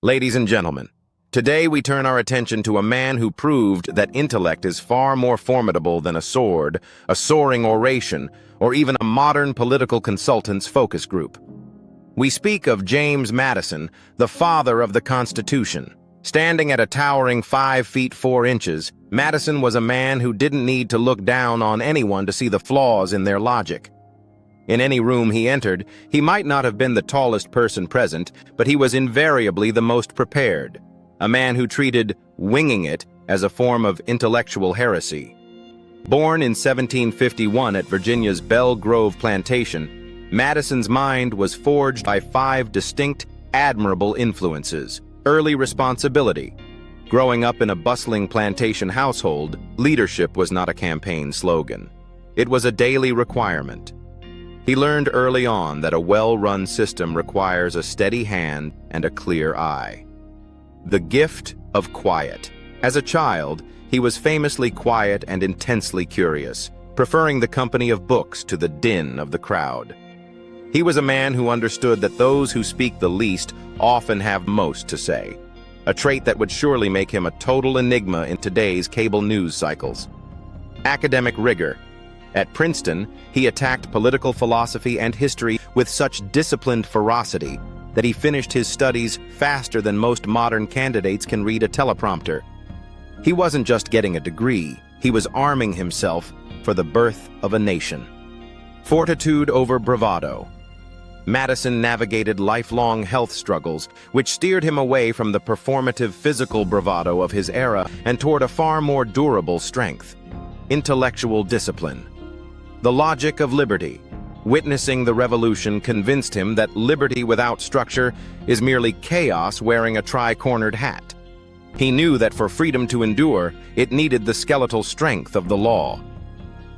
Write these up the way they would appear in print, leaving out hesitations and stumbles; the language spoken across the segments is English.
Ladies and gentlemen, today we turn our attention to a man who proved that intellect is far more formidable than a sword, a soaring oration, or even a modern political consultant's focus group. We speak of James Madison, the father of the Constitution. Standing at a towering 5 feet 4 inches, Madison was a man who didn't need to look down on anyone to see the flaws in their logic. In any room he entered, he might not have been the tallest person present, but he was invariably the most prepared, a man who treated winging it as a form of intellectual heresy. Born in 1751 at Virginia's Belle Grove plantation, Madison's mind was forged by 5 distinct, admirable influences. Early responsibility. Growing up in a bustling plantation household, leadership was not a campaign slogan. It was a daily requirement. He learned early on that a well-run system requires a steady hand and a clear eye. The gift of quiet. As a child, he was famously quiet and intensely curious, preferring the company of books to the din of the crowd. He was a man who understood that those who speak the least often have most to say, a trait that would surely make him a total enigma in today's cable news cycles. Academic rigor. At Princeton, he attacked political philosophy and history with such disciplined ferocity that he finished his studies faster than most modern candidates can read a teleprompter. He wasn't just getting a degree, he was arming himself for the birth of a nation. Fortitude over bravado. Madison navigated lifelong health struggles, which steered him away from the performative physical bravado of his era and toward a far more durable strength. Intellectual discipline. The logic of liberty. Witnessing the revolution convinced him that liberty without structure is merely chaos wearing a tri-cornered hat. He knew that for freedom to endure, it needed the skeletal strength of the law.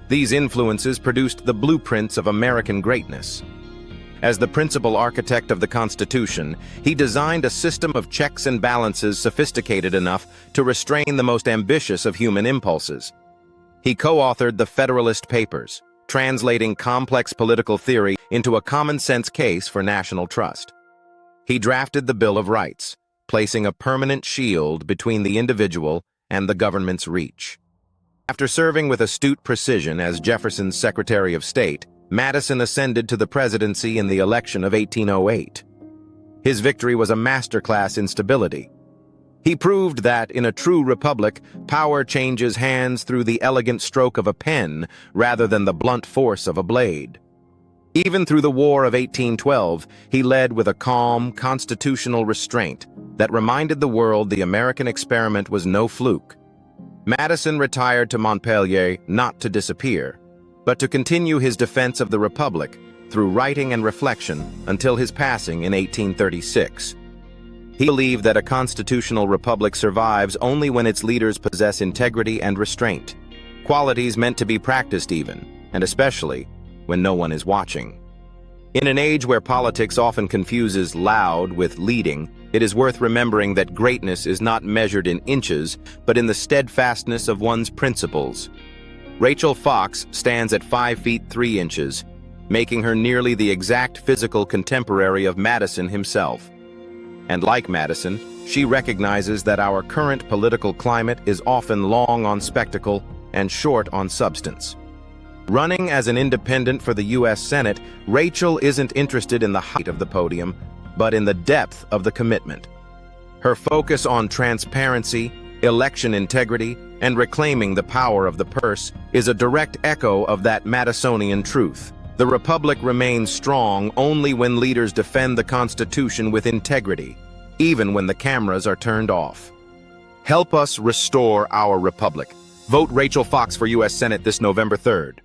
These influences produced the blueprints of American greatness. As the principal architect of the Constitution, he designed a system of checks and balances sophisticated enough to restrain the most ambitious of human impulses. He co-authored the Federalist Papers, translating complex political theory into a common-sense case for national trust. He drafted the Bill of Rights, placing a permanent shield between the individual and the government's reach. After serving with astute precision as Jefferson's Secretary of State, Madison ascended to the presidency in the election of 1808. His victory was a masterclass in stability. He proved that, in a true republic, power changes hands through the elegant stroke of a pen rather than the blunt force of a blade. Even through the War of 1812, he led with a calm, constitutional restraint that reminded the world the American experiment was no fluke. Madison retired to Montpelier not to disappear, but to continue his defense of the Republic through writing and reflection until his passing in 1836. He believed that a constitutional republic survives only when its leaders possess integrity and restraint, qualities meant to be practiced even, and especially, when no one is watching. In an age where politics often confuses loud with leading, it is worth remembering that greatness is not measured in inches, but in the steadfastness of one's principles. Rachel Fox stands at 5 feet 3 inches, making her nearly the exact physical contemporary of Madison himself. And like Madison, she recognizes that our current political climate is often long on spectacle and short on substance. Running as an independent for the U.S. Senate, Rachel isn't interested in the height of the podium, but in the depth of the commitment. Her focus on transparency, election integrity, and reclaiming the power of the purse is a direct echo of that Madisonian truth. The Republic remains strong only when leaders defend the Constitution with integrity, even when the cameras are turned off. Help us restore our Republic. Vote Rachel Fox for U.S. Senate this November 3rd.